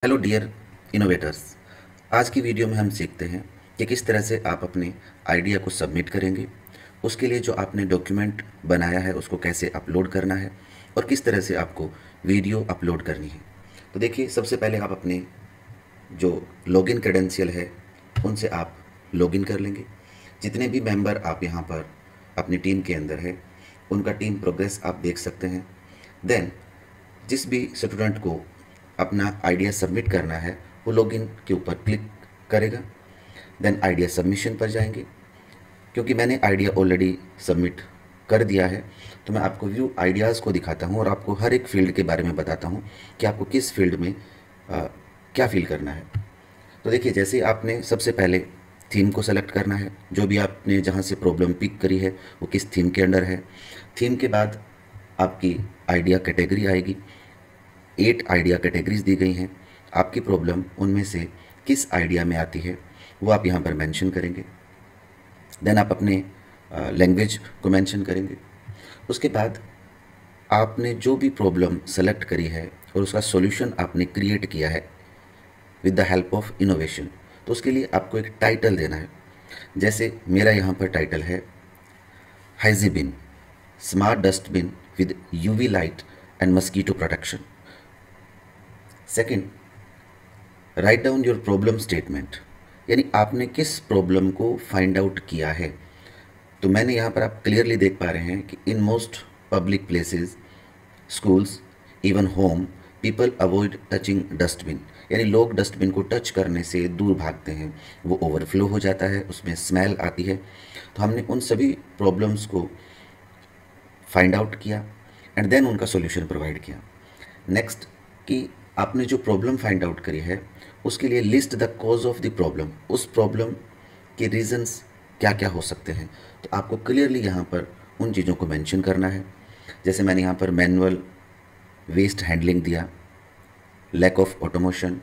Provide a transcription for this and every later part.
Hello dear innovators. आज की video में हम सीखते हैं कि किस तरह से आप अपने आइडिया को सबमिट करेंगे, उसके लिए जो आपने डॉक्यूमेंट बनाया है उसको कैसे अपलोड करना है और किस तरह से आपको वीडियो अपलोड करनी है। तो देखिए, सबसे पहले आप अपने जो लॉगिन क्रेडेंशियल है उनसे आप लॉगिन कर लेंगे। जितने भी मेंबर आप यहाँ पर अपनी टीम के अंदर है उनका टीम प्रोग्रेस आप देख सकते हैं। देन जिस भी स्टूडेंट को अपना आइडिया सबमिट करना है वो लॉगिन के ऊपर क्लिक करेगा। देन आइडिया सबमिशन पर जाएंगे। क्योंकि मैंने आइडिया ऑलरेडी सबमिट कर दिया है तो मैं आपको व्यू आइडियाज़ को दिखाता हूँ और आपको हर एक फील्ड के बारे में बताता हूँ कि आपको किस फील्ड में क्या फील करना है। तो देखिए, जैसे आपने सबसे पहले थीम को सेलेक्ट करना है। जो भी आपने जहाँ से प्रॉब्लम पिक करी है वो किस थीम के अंडर है। थीम के बाद आपकी आइडिया कैटेगरी आएगी। 8 आइडिया कैटेगरीज दी गई हैं। आपकी प्रॉब्लम उनमें से किस आइडिया में आती है वो आप यहाँ पर मेंशन करेंगे। देन आप अपने लैंग्वेज को मेंशन करेंगे। उसके बाद आपने जो भी प्रॉब्लम सेलेक्ट करी है और उसका सॉल्यूशन आपने क्रिएट किया है with the help of innovation, तो उसके लिए आपको एक टाइटल देना है। जैसे मेरा यहाँ पर टाइटल है hygiebin smart dustbin with UV light and mosquito protection. Second, write down your problem statement, यानी आपने किस प्रॉब्लम को फाइंड आउट किया है। तो मैंने यहाँ पर आप क्लियरली देख पा रहे हैं कि in most public places, schools, even home, people avoid touching dustbin, यानी लोग डस्टबिन को टच करने से दूर भागते हैं। वो ओवरफ्लो हो जाता है, उसमें स्मेल आती है। तो हमने उन सभी प्रॉब्लम्स को फाइंड आउट किया एंड देन उनका सॉल्यूशन प्रोवाइड किया। नेक्स्ट, कि आपने जो प्रॉब्लम फाइंड आउट करी है उसके लिए list the cause of the problem, उस प्रॉब्लम के रीजंस क्या क्या हो सकते हैं। तो आपको क्लियरली यहाँ पर उन चीज़ों को मेंशन करना है। जैसे मैंने यहाँ पर मैनुअल वेस्ट हैंडलिंग दिया, lack of automation,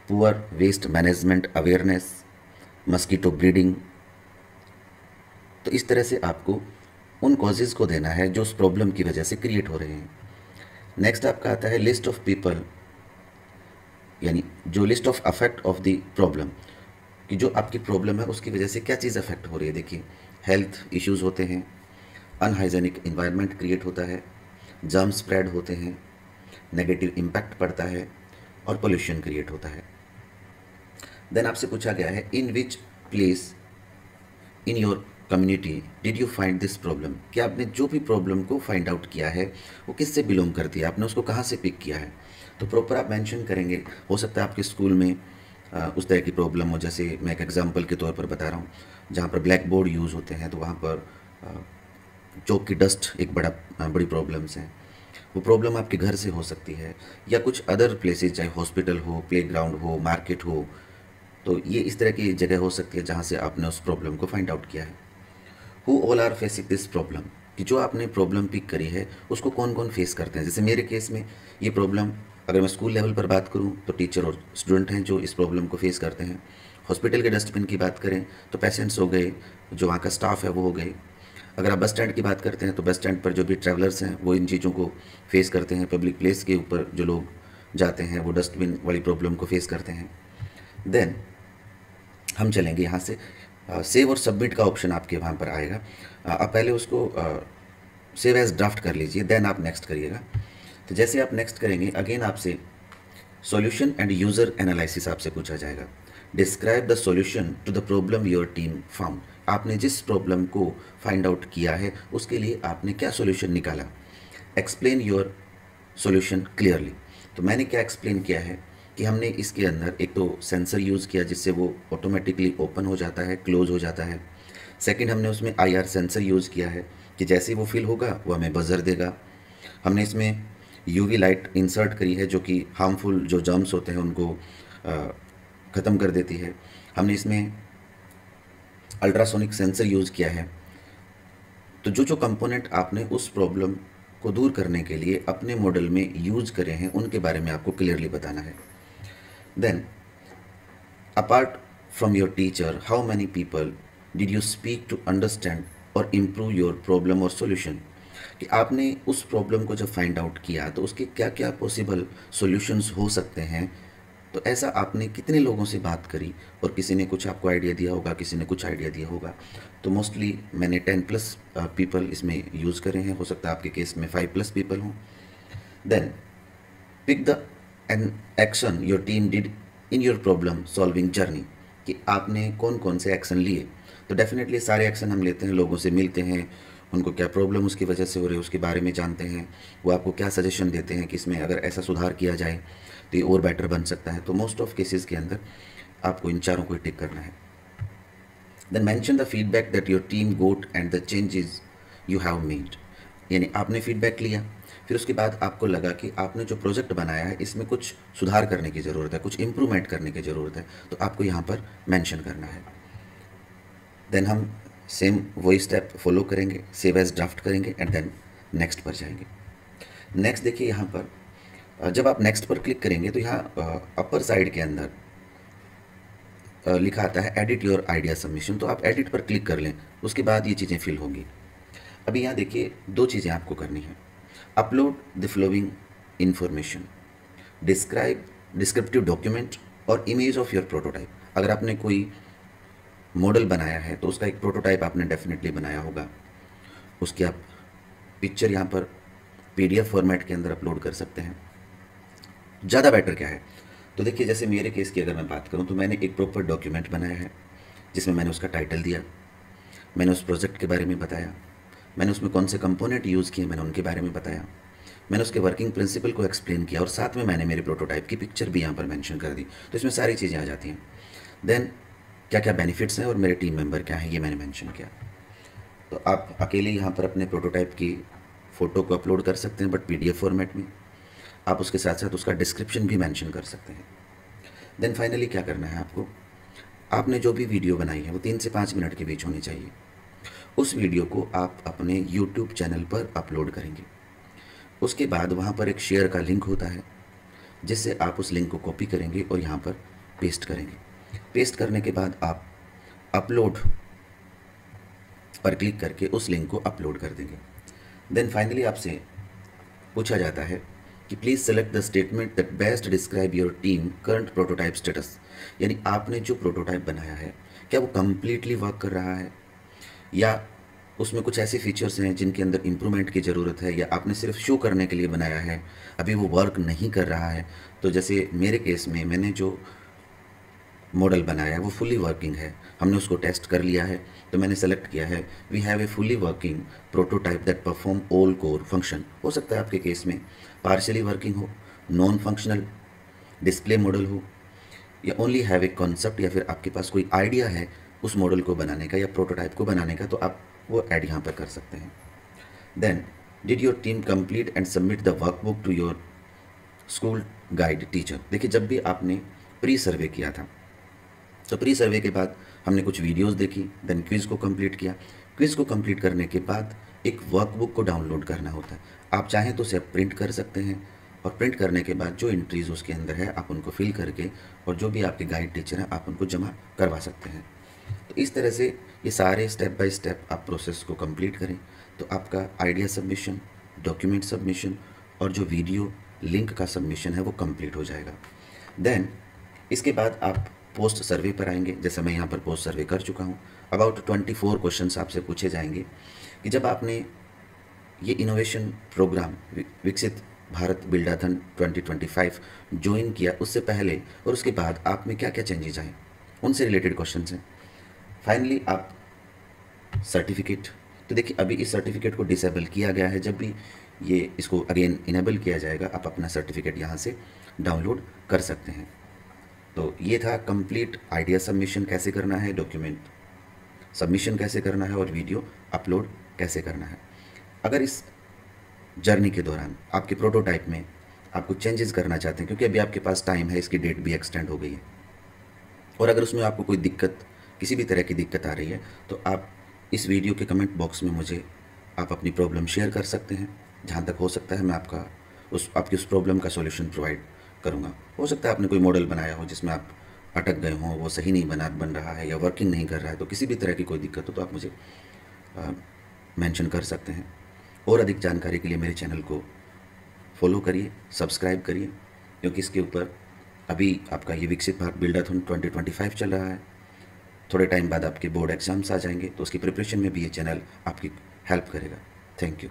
poor waste management awareness, mosquito breeding. तो इस तरह से आपको उन कॉजेज़ को देना है जो उस प्रॉब्लम की वजह से क्रिएट हो रहे हैं। नेक्स्ट आपका आता है लिस्ट ऑफ पीपल, यानी जो list of affect of the problem, कि जो आपकी प्रॉब्लम है उसकी वजह से क्या चीज़ अफेक्ट हो रही है। देखिए, हेल्थ इश्यूज़ होते हैं, अनहाइजेनिक इन्वायरमेंट क्रिएट होता है, जर्म स्प्रेड होते हैं, नेगेटिव इम्पैक्ट पड़ता है और पोल्यूशन क्रिएट होता है। देन आपसे पूछा गया है in which place in your community did you find this problem, कि आपने जो भी प्रॉब्लम को फाइंड आउट किया है वो किससे बिलोंग करती है, आपने उसको कहाँ से पिक किया है। तो प्रॉपर आप मेंशन करेंगे। हो सकता है आपके स्कूल में उस तरह की प्रॉब्लम हो। जैसे मैं एक एग्जांपल के तौर पर बता रहा हूँ, जहाँ पर ब्लैक बोर्ड यूज़ होते हैं तो वहाँ पर चौक की डस्ट एक बड़ी प्रॉब्लम्स हैं। वो प्रॉब्लम आपके घर से हो सकती है या कुछ अदर प्लेसेस, चाहे हॉस्पिटल हो, प्लेग्राउंड हो, मार्केट हो। तो ये इस तरह की जगह हो सकती है जहाँ से आपने उस प्रॉब्लम को फाइंड आउट किया है। Who all are facing this problem, कि जो आपने प्रॉब्लम पिक करी है उसको कौन कौन फेस करते हैं। जैसे मेरे केस में ये प्रॉब्लम, अगर मैं स्कूल लेवल पर बात करूं तो टीचर और स्टूडेंट हैं जो इस प्रॉब्लम को फेस करते हैं। हॉस्पिटल के डस्टबिन की बात करें तो पेशेंट्स हो गए, जो वहाँ का स्टाफ है वो हो गए। अगर आप बस स्टैंड की बात करते हैं तो बस स्टैंड पर जो भी ट्रैवलर्स हैं वो इन चीज़ों को फेस करते हैं। पब्लिक प्लेस के ऊपर जो लोग जाते हैं वो डस्टबिन वाली प्रॉब्लम को फेस करते हैं। देन हम चलेंगे यहाँ से, सेव और सबमिट का ऑप्शन आपके वहाँ पर आएगा। आप पहले उसको सेव एज ड्राफ्ट कर लीजिए, देन आप नेक्स्ट करिएगा। तो जैसे आप नेक्स्ट करेंगे, अगेन आपसे सॉल्यूशन एंड यूज़र एनालिसिस आपसे पूछा जाएगा। Describe the solution to the problem your team found, आपने जिस प्रॉब्लम को फाइंड आउट किया है उसके लिए आपने क्या सॉल्यूशन निकाला। एक्सप्लेन योर सॉल्यूशन क्लियरली, तो मैंने क्या एक्सप्लेन किया है कि हमने इसके अंदर एक तो सेंसर यूज़ किया जिससे वो ऑटोमेटिकली ओपन हो जाता है, क्लोज हो जाता है। सेकंड, हमने उसमें आईआर सेंसर यूज़ किया है कि जैसे ही वो फिल होगा वो हमें बजर देगा। हमने इसमें यूवी लाइट इंसर्ट करी है जो कि हार्मफुल जो जर्म्स होते हैं उनको ख़त्म कर देती है। हमने इसमें अल्ट्रासोनिक सेंसर यूज़ किया है। तो जो जो कंपोनेंट आपने उस प्रॉब्लम को दूर करने के लिए अपने मॉडल में यूज़ करे हैं उनके बारे में आपको क्लियरली बताना है। Then apart from your teacher, how many people did you speak to understand और इम्प्रूव योर प्रॉब्लम और सॉल्यूशन, कि आपने उस प्रॉब्लम को जब फाइंड आउट किया तो उसके क्या क्या पॉसिबल सॉल्यूशंस हो सकते हैं तो ऐसा आपने कितने लोगों से बात करी और किसी ने कुछ आपको आइडिया दिया होगा, किसी ने कुछ आइडिया दिया होगा। तो मोस्टली मैंने 10+ पीपल इसमें यूज़ करे हैं, हो सकता है आपके केस में 5+ पीपल हों। Then pick the an action your team did in your problem solving journey, कि आपने कौन कौन से एक्शन लिए। तो डेफिनेटली सारे एक्शन हम लेते हैं, लोगों से मिलते हैं, उनको क्या प्रॉब्लम उसकी वजह से हो रही है उसके बारे में जानते हैं, वो आपको क्या सजेशन देते हैं कि इसमें अगर ऐसा सुधार किया जाए तो ये और बेटर बन सकता है। तो मोस्ट ऑफ केसेस के अंदर आपको इन चारों को टिक करना है। Then mention the feedback that your team got and the changes you have made, यानी आपने फीडबैक लिया, फिर उसके बाद आपको लगा कि आपने जो प्रोजेक्ट बनाया है इसमें कुछ सुधार करने की ज़रूरत है, कुछ इम्प्रूवमेंट करने की ज़रूरत है, तो आपको यहाँ पर मेंशन करना है। देन हम सेम वही स्टेप फॉलो करेंगे, सेव एज ड्राफ्ट करेंगे एंड देन नेक्स्ट पर जाएंगे। नेक्स्ट देखिए, यहाँ पर जब आप नेक्स्ट पर क्लिक करेंगे तो यहाँ अपर साइड के अंदर लिखा आता है एडिट योर आइडिया सबमिशन, तो आप एडिट पर क्लिक कर लें, उसके बाद ये चीज़ें फिल होंगी। अभी यहाँ देखिए 2 चीज़ें आपको करनी है। Upload the flowing information, descriptive document और इमेज ऑफ योर प्रोटोटाइप। अगर आपने कोई मॉडल बनाया है तो उसका एक प्रोटोटाइप आपने डेफिनेटली बनाया होगा, उसकी आप पिक्चर यहाँ पर PDF फॉर्मेट के अंदर अपलोड कर सकते हैं। ज़्यादा बेटर क्या है, तो देखिए जैसे मेरे केस की अगर मैं बात करूँ तो मैंने एक प्रॉपर डॉक्यूमेंट बनाया है जिसमें मैंने उसका टाइटल दिया, मैंने उस प्रोजेक्ट के बारे में बताया, मैंने उसमें कौन से कंपोनेंट यूज़ किए मैंने उनके बारे में बताया, मैंने उसके वर्किंग प्रिंसिपल को एक्सप्लेन किया और साथ में मैंने मेरे प्रोटोटाइप की पिक्चर भी यहाँ पर मेंशन कर दी। तो इसमें सारी चीज़ें आ जाती हैं। देन क्या क्या बेनिफिट्स हैं और मेरे टीम मेंबर क्या हैं ये मैंने मेंशन किया। तो आप अकेले यहाँ पर अपने प्रोटोटाइप की फ़ोटो को अपलोड कर सकते हैं, बट PDF फॉर्मेट में। आप उसके साथ साथ उसका डिस्क्रिप्शन भी मेंशन कर सकते हैं। देन फाइनली क्या करना है आपको, आपने जो भी वीडियो बनाई है वो 3 से 5 मिनट के बीच होनी चाहिए। उस वीडियो को आप अपने YouTube चैनल पर अपलोड करेंगे। उसके बाद वहाँ पर एक शेयर का लिंक होता है जिससे आप उस लिंक को कॉपी करेंगे और यहाँ पर पेस्ट करेंगे। पेस्ट करने के बाद आप अपलोड पर क्लिक करके उस लिंक को अपलोड कर देंगे। देन फाइनली आपसे पूछा जाता है कि please select the statement that best describe your team current prototype status, यानी आपने जो प्रोटोटाइप बनाया है क्या वो कम्प्लीटली वर्क कर रहा है या उसमें कुछ ऐसे फीचर्स हैं जिनके अंदर इम्प्रूवमेंट की ज़रूरत है, या आपने सिर्फ शो करने के लिए बनाया है, अभी वो वर्क नहीं कर रहा है। तो जैसे मेरे केस में मैंने जो मॉडल बनाया है वो फुली वर्किंग है, हमने उसको टेस्ट कर लिया है, तो मैंने सेलेक्ट किया है we have a fully working prototype that perform all core function. हो सकता है आपके केस में पार्शियली वर्किंग हो, नॉन फंक्शनल डिस्प्ले मॉडल हो, या ओनली हैव ए कॉन्सेप्ट, या फिर आपके पास कोई आइडिया है उस मॉडल को बनाने का या प्रोटोटाइप को बनाने का, तो आप वो ऐड यहाँ पर कर सकते हैं। Then did your team complete and submit the workbook to your school guide teacher. देखिए जब भी आपने प्री सर्वे किया था तो प्री सर्वे के बाद हमने कुछ वीडियोस देखी, देन क्विज़ को कंप्लीट किया। क्विज़ को कंप्लीट करने के बाद एक वर्कबुक को डाउनलोड करना होता है। आप चाहें तो उसे प्रिंट कर सकते हैं और प्रिंट करने के बाद जो एंट्रीज उसके अंदर है आप उनको फिल करके और जो भी आपके गाइड टीचर हैं आप उनको जमा करवा सकते हैं। तो इस तरह से ये सारे स्टेप बाय स्टेप आप प्रोसेस को कंप्लीट करें तो आपका आइडिया सबमिशन, डॉक्यूमेंट सबमिशन और जो वीडियो लिंक का सबमिशन है वो कंप्लीट हो जाएगा। देन इसके बाद आप पोस्ट सर्वे पर आएंगे। जैसे मैं यहाँ पर पोस्ट सर्वे कर चुका हूँ। अबाउट 24 क्वेश्चंस आपसे पूछे जाएंगे कि जब आपने ये इनोवेशन प्रोग्राम विकसित भारत बिल्डाथन 2025 ज्वाइन किया उससे पहले और उसके बाद आप में क्या क्या चेंजेस आए, उनसे रिलेटेड क्वेश्चंस हैं। फाइनली आप सर्टिफिकेट, तो देखिए अभी इस सर्टिफिकेट को डिसेबल किया गया है, जब भी ये इसको अगेन इनेबल किया जाएगा आप अपना सर्टिफिकेट यहाँ से डाउनलोड कर सकते हैं। तो ये था कंप्लीट आइडिया सबमिशन कैसे करना है, डॉक्यूमेंट सबमिशन कैसे करना है और वीडियो अपलोड कैसे करना है। अगर इस जर्नी के दौरान आपके प्रोटोटाइप में आपको चेंजेस करना चाहते हैं, क्योंकि अभी आपके पास टाइम है, इसकी डेट भी एक्सटेंड हो गई है, और अगर उसमें आपको कोई दिक्कत, किसी भी तरह की दिक्कत आ रही है, तो आप इस वीडियो के कमेंट बॉक्स में मुझे आप अपनी प्रॉब्लम शेयर कर सकते हैं। जहाँ तक हो सकता है मैं आपकी उस प्रॉब्लम का सॉल्यूशन प्रोवाइड करूँगा। हो सकता है आपने कोई मॉडल बनाया हो जिसमें आप अटक गए हों, वो सही नहीं बन रहा है या वर्किंग नहीं कर रहा है, तो किसी भी तरह की कोई दिक्कत हो तो आप मुझे मेंशन कर सकते हैं। और अधिक जानकारी के लिए मेरे चैनल को फॉलो करिए, सब्सक्राइब करिए, क्योंकि इसके ऊपर अभी आपका ये विकसित भारत बिल्डाथॉन 2025 चल रहा है। थोड़े टाइम बाद आपके बोर्ड एग्ज़ाम्स आ जाएंगे, तो उसकी प्रिपरेशन में भी ये चैनल आपकी हेल्प करेगा। Thank you.